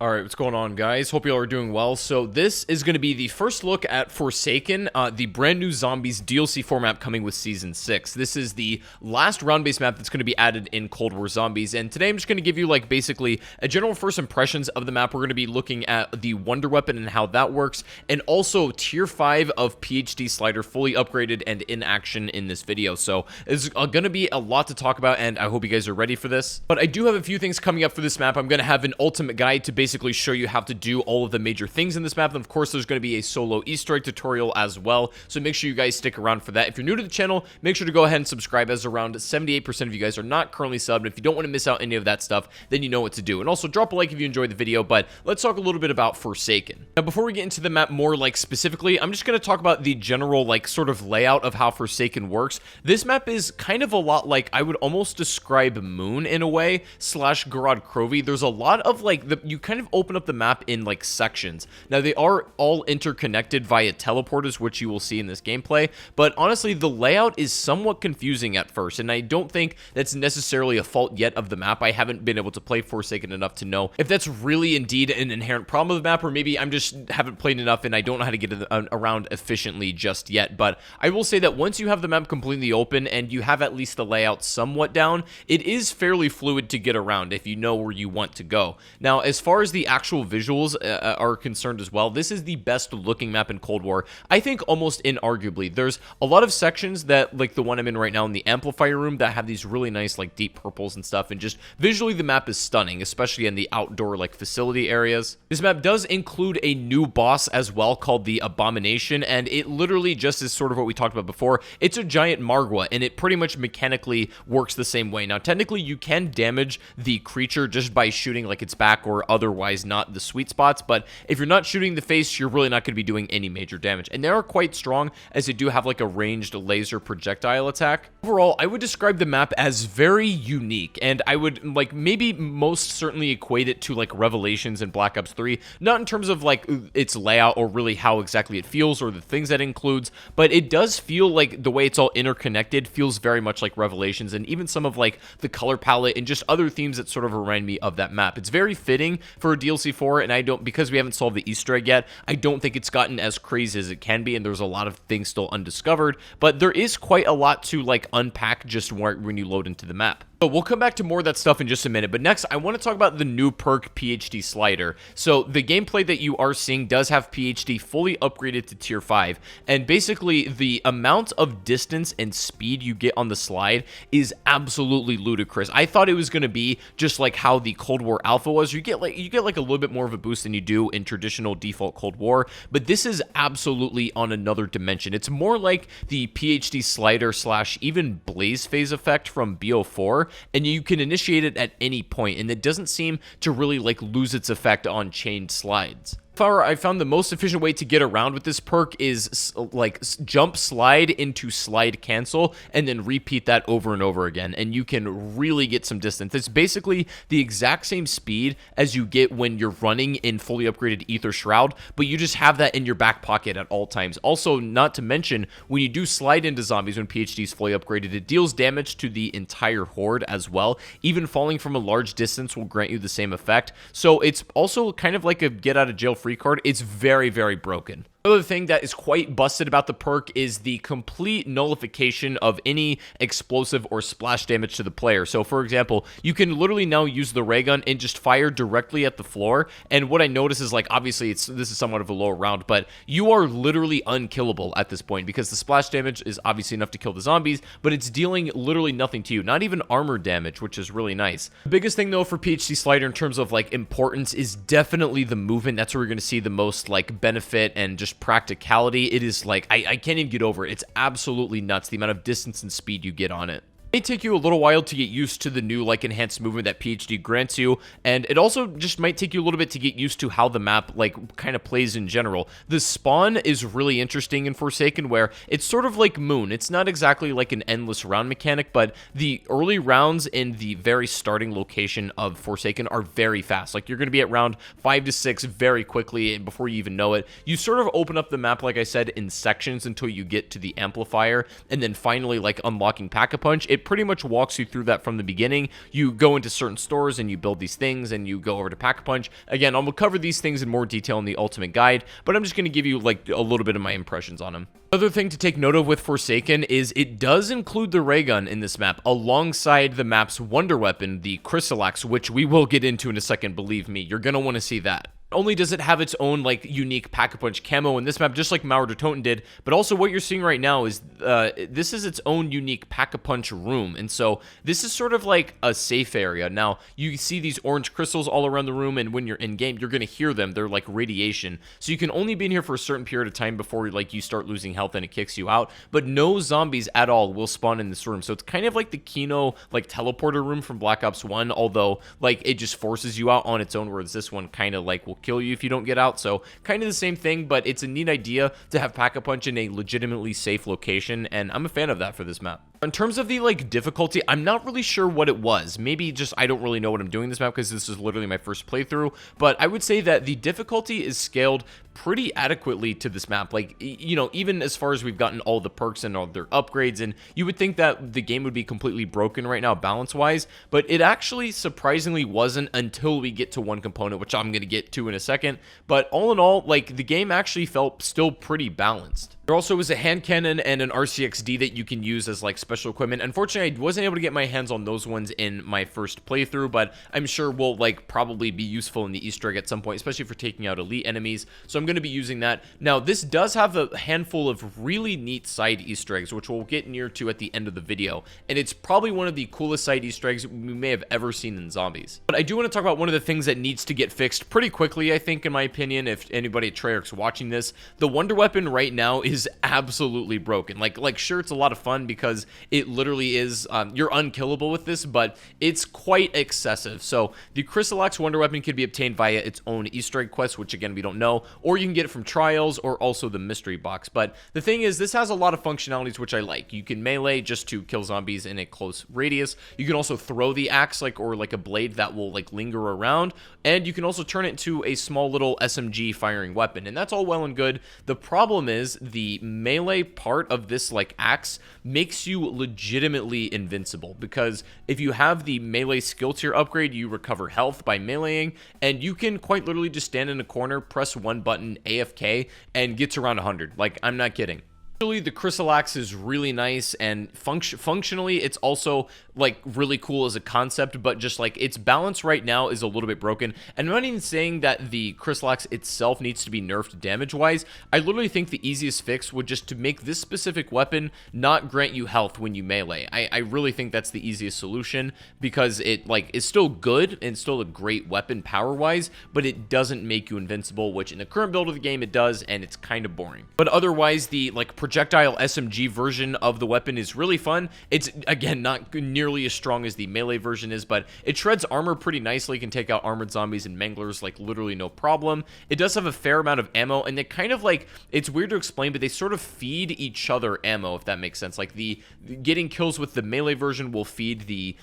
Alright, what's going on, guys? Hope you all are doing well. So this is going to be the first look at Forsaken, the brand new Zombies DLC format coming with Season 6. This is the last round-based map that's going to be added in Cold War Zombies, and today I'm just going to give you, like, basically a general first impressions of the map. We're going to be looking at the Wonder Weapon and how that works, and also Tier 5 of PhD Slider fully upgraded and in action in this video. So it's going to be a lot to talk about, and I hope you guys are ready for this. But I do have a few things coming up for this map. I'm going to have an ultimate guide to basically show you how to do all of the major things in this map, and of course there's going to be a solo Easter egg tutorial as well, so make sure you guys stick around for that. If you're new to the channel, make sure to go ahead and subscribe, as around 78% of you guys are not currently subbed. If you don't want to miss out any of that stuff, then you know what to do. And also drop a like if you enjoyed the video. But let's talk a little bit about Forsaken. Now, before we get into the map more like specifically, I'm just going to talk about the general like sort of layout of how Forsaken works. This map is kind of a lot like, I would almost describe Moon in a way, slash Gorod Krovi. There's a lot of like, you kind of open up the map in like sections. Now, they are all interconnected via teleporters, which you will see in this gameplay, but honestly the layout is somewhat confusing at first, and I don't think that's necessarily a fault yet of the map. I haven't been able to play Forsaken enough to know if that's really indeed an inherent problem of the map, or maybe I'm just haven't played enough and I don't know how to get around efficiently just yet. But I will say that once you have the map completely open and you have at least the layout somewhat down, it is fairly fluid to get around if you know where you want to go. Now, as far as the actual visuals are concerned as well, this is the best looking map in Cold War, I think, almost inarguably. There's a lot of sections that, like the one I'm in right now in the amplifier room, that have these really nice like deep purples and stuff, and just visually the map is stunning, especially in the outdoor like facility areas. This map does include a new boss as well called the Abomination, and it literally just is sort of what we talked about before. It's a giant Margwa, and it pretty much mechanically works the same way. Now, technically you can damage the creature just by shooting like its back or otherwise not the sweet spots, but if you're not shooting the face, you're really not going to be doing any major damage. And they are quite strong, as they do have like a ranged laser projectile attack. Overall, I would describe the map as very unique, and I would like maybe most certainly equate it to like Revelations in Black Ops 3, not in terms of like its layout or really how exactly it feels or the things that it includes, but it does feel like the way it's all interconnected feels very much like Revelations, and even some of like the color palette and just other themes that sort of remind me of that map. It's very fitting for a DLC 4, and I don't, because we haven't solved the Easter egg yet, I don't think it's gotten as crazy as it can be, and there's a lot of things still undiscovered, but there is quite a lot to like unpack just when you load into the map. So we'll come back to more of that stuff in just a minute, but next I want to talk about the new perk PhD Slider. So the gameplay that you are seeing does have PhD fully upgraded to tier 5, and basically the amount of distance and speed you get on the slide is absolutely ludicrous. I thought it was going to be just like how the Cold War Alpha was. You get like a little bit more of a boost than you do in traditional default Cold War, but this is absolutely on another dimension. It's more like the PhD Slider slash even Blaze Phase effect from BO4, and you can initiate it at any point, and it doesn't seem to really like lose its effect on chained slides. However, I found the most efficient way to get around with this perk is like jump slide into slide cancel and then repeat that over and over again, and you can really get some distance. It's basically the exact same speed as you get when you're running in fully upgraded Ether Shroud, but you just have that in your back pocket at all times. Also, not to mention, when you do slide into zombies when PhD is fully upgraded, it deals damage to the entire horde as well. Even falling from a large distance will grant you the same effect, so it's also kind of like a get out of jail free card. It's very, very broken. Another thing that is quite busted about the perk is the complete nullification of any explosive or splash damage to the player. So, for example, you can literally now use the ray gun and just fire directly at the floor, and what I notice is, like, obviously this is somewhat of a lower round, but you are literally unkillable at this point, because the splash damage is obviously enough to kill the zombies, but it's dealing literally nothing to you, not even armor damage, which is really nice. The biggest thing, though, for PhD Slider in terms of, like, importance is definitely the movement. That's where you're going to see the most, like, benefit and just practicality. It is like, I can't even get over it. It's absolutely nuts, the amount of distance and speed you get on it. It may take you a little while to get used to the new like enhanced movement that PhD grants you, and it also just might take you a little bit to get used to how the map like kind of plays in general. The spawn is really interesting in Forsaken, where it's sort of like Moon. It's not exactly like an endless round mechanic, but the early rounds in the very starting location of Forsaken are very fast. Like, you're going to be at round 5 to 6 very quickly, and before you even know it, you sort of open up the map, like I said, in sections until you get to the amplifier, and then finally like unlocking Pack-a-Punch. It it pretty much walks you through that from the beginning. You go into certain stores and you build these things, and you go over to Pack-a-Punch. Again, I'll cover these things in more detail in the ultimate guide, but I'm just going to give you like a little bit of my impressions on them. Another thing to take note of with Forsaken is it does include the ray gun in this map alongside the map's wonder weapon, the Chrysalax, which we will get into in a second. Believe me, you're going to want to see that. Not only does it have its own like unique Pack-a-Punch camo in this map, just like Mauer de Toten did, but also what you're seeing right now is this is its own unique Pack-a-Punch room, and so this is sort of like a safe area. Now you see these orange crystals all around the room, and when you're in game, you're gonna hear them. They're like radiation, so you can only be in here for a certain period of time before like you start losing health and it kicks you out. But no zombies at all will spawn in this room, so it's kind of like the Kino like teleporter room from Black Ops 1, although like it just forces you out on its own, whereas this one kind of like will kill you if you don't get out. So kind of the same thing, but it's a neat idea to have Pack-a-Punch in a legitimately safe location, and I'm a fan of that for this map. In terms of the like difficulty, I'm not really sure what it was. Maybe just I don't really know what I'm doing this map because this is literally my first playthrough, but I would say that the difficulty is scaled pretty adequately to this map. Like, you know, even as far as we've gotten all the perks and all their upgrades, and you would think that the game would be completely broken right now balance-wise, but it actually surprisingly wasn't until we get to one component, which I'm going to get to in a second. But all in all, like, the game actually felt still pretty balanced. There also is a hand cannon and an RCXD that you can use as like special equipment. Unfortunately, I wasn't able to get my hands on those ones in my first playthrough, but I'm sure will like probably be useful in the Easter egg at some point, especially for taking out elite enemies. So I'm going to be using that. Now, this does have a handful of really neat side Easter eggs, which we'll get near to at the end of the video. And it's probably one of the coolest side Easter eggs we may have ever seen in zombies. But I do want to talk about one of the things that needs to get fixed pretty quickly, I think, in my opinion, if anybody at Treyarch's watching this. The wonder weapon right now is absolutely broken. Like sure, it's a lot of fun because it literally is, you're unkillable with this, but it's quite excessive. So the Chrysalax wonder weapon can be obtained via its own Easter egg quest, which again, we don't know, or you can get it from trials or also the mystery box. But the thing is, this has a lot of functionalities, which I like. You can melee just to kill zombies in a close radius. You can also throw the axe or like a blade that will like linger around, and you can also turn it into a small little SMG firing weapon, and that's all well and good. The problem is the melee part of this like axe makes you legitimately invincible, because if you have the melee skill tier upgrade, you recover health by meleeing, and you can quite literally just stand in a corner, press one button AFK, and get to around 100. Like, I'm not kidding. Actually, the Chrysalax is really nice, and functionally it's also like really cool as a concept, but just like its balance right now is a little bit broken. And I'm not even saying that the Chrysalax itself needs to be nerfed damage wise. I literally think the easiest fix would just to make this specific weapon not grant you health when you melee. I really think that's the easiest solution, because it like is still good and still a great weapon power wise, but it doesn't make you invincible, which in the current build of the game it does, and it's kind of boring. But otherwise, the like projectile SMG version of the weapon is really fun. It's again not nearly as strong as the melee version is, but it shreds armor pretty nicely. It can take out armored zombies and manglers like literally no problem. It does have a fair amount of ammo, and they kind of like, it's weird to explain, but they sort of feed each other ammo, if that makes sense. Like the getting kills with the melee version will feed the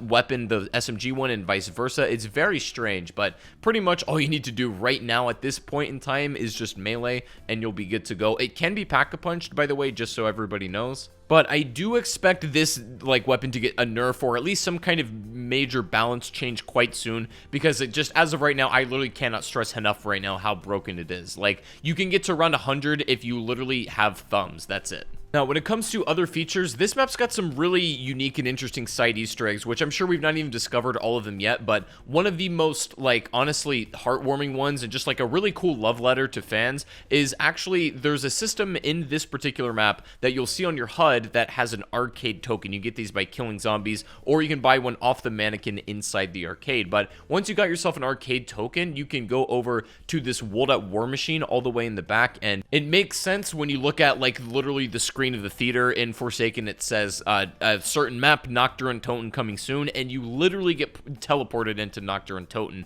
weapon, the SMG one, and vice versa. It's very strange, but pretty much all you need to do right now at this point in time is just melee, and you'll be good to go. It can be pack-a-punched, by the way, just so everybody knows. But I do expect this like weapon to get a nerf, or at least some kind of major balance change quite soon, because it just, as of right now, I literally cannot stress enough right now how broken it is. Like, you can get to around 100 if you literally have thumbs. That's it. Now, when it comes to other features, this map's got some really unique and interesting side Easter eggs, which I'm sure we've not even discovered all of them yet, but one of the most, like, honestly heartwarming ones, and just like a really cool love letter to fans, is actually there's a system in this particular map that you'll see on your HUD that has an arcade token. You get these by killing zombies, or you can buy one off the mannequin inside the arcade. But once you got yourself an arcade token, you can go over to this World at War machine all the way in the back, and it makes sense when you look at, like, literally the screen of the theater in Forsaken. It says a certain map, Nocturne Toten, coming soon, and you literally get teleported into Nocturne Toten.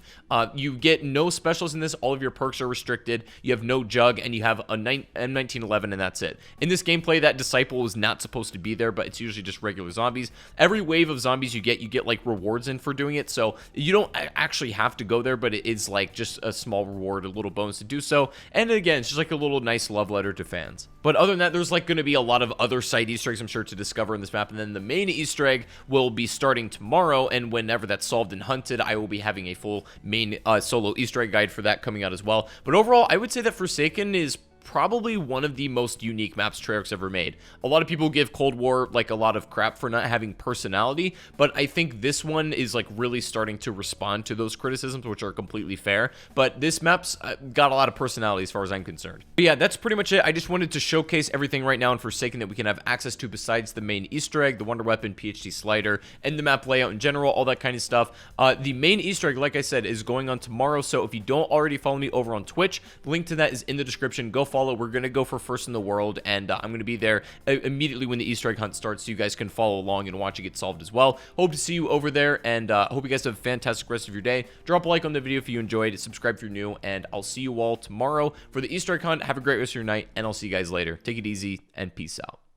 You get no specials in this. All of your perks are restricted. You have no jug, and you have a M1911, and that's it. In this gameplay, that disciple is not supposed to be there, but it's usually just regular zombies. Every wave of zombies you get like rewards in for doing it, so you don't actually have to go there, but it is like just a small reward, a little bonus to do so. And again, it's just like a little nice love letter to fans. But other than that, there's like going to be a a lot of other side Easter eggs, I'm sure, to discover in this map. And then the main Easter egg will be starting tomorrow, and whenever that's solved and hunted, I will be having a full main solo Easter egg guide for that coming out as well. But overall, I would say that Forsaken is probably one of the most unique maps Treyarch's ever made. A lot of people give Cold War like a lot of crap for not having personality, but I think this one is like really starting to respond to those criticisms, which are completely fair. But this map's got a lot of personality as far as I'm concerned. But yeah, that's pretty much it. I just wanted to showcase everything right now in Forsaken that we can have access to besides the main Easter egg, the Wonder Weapon, PhD slider, and the map layout in general, all that kind of stuff. The main Easter egg, like I said, is going on tomorrow, so if you don't already follow me over on Twitch, link to that is in the description. Go follow. We're going to go for first in the world, and I'm going to be there immediately when the Easter egg hunt starts, so you guys can follow along and watch it get solved as well. Hope to see you over there, and hope you guys have a fantastic rest of your day. Drop a like on the video if you enjoyed, subscribe if you're new, and I'll see you all tomorrow for the Easter egg hunt. Have a great rest of your night, and I'll see you guys later. Take it easy, and peace out.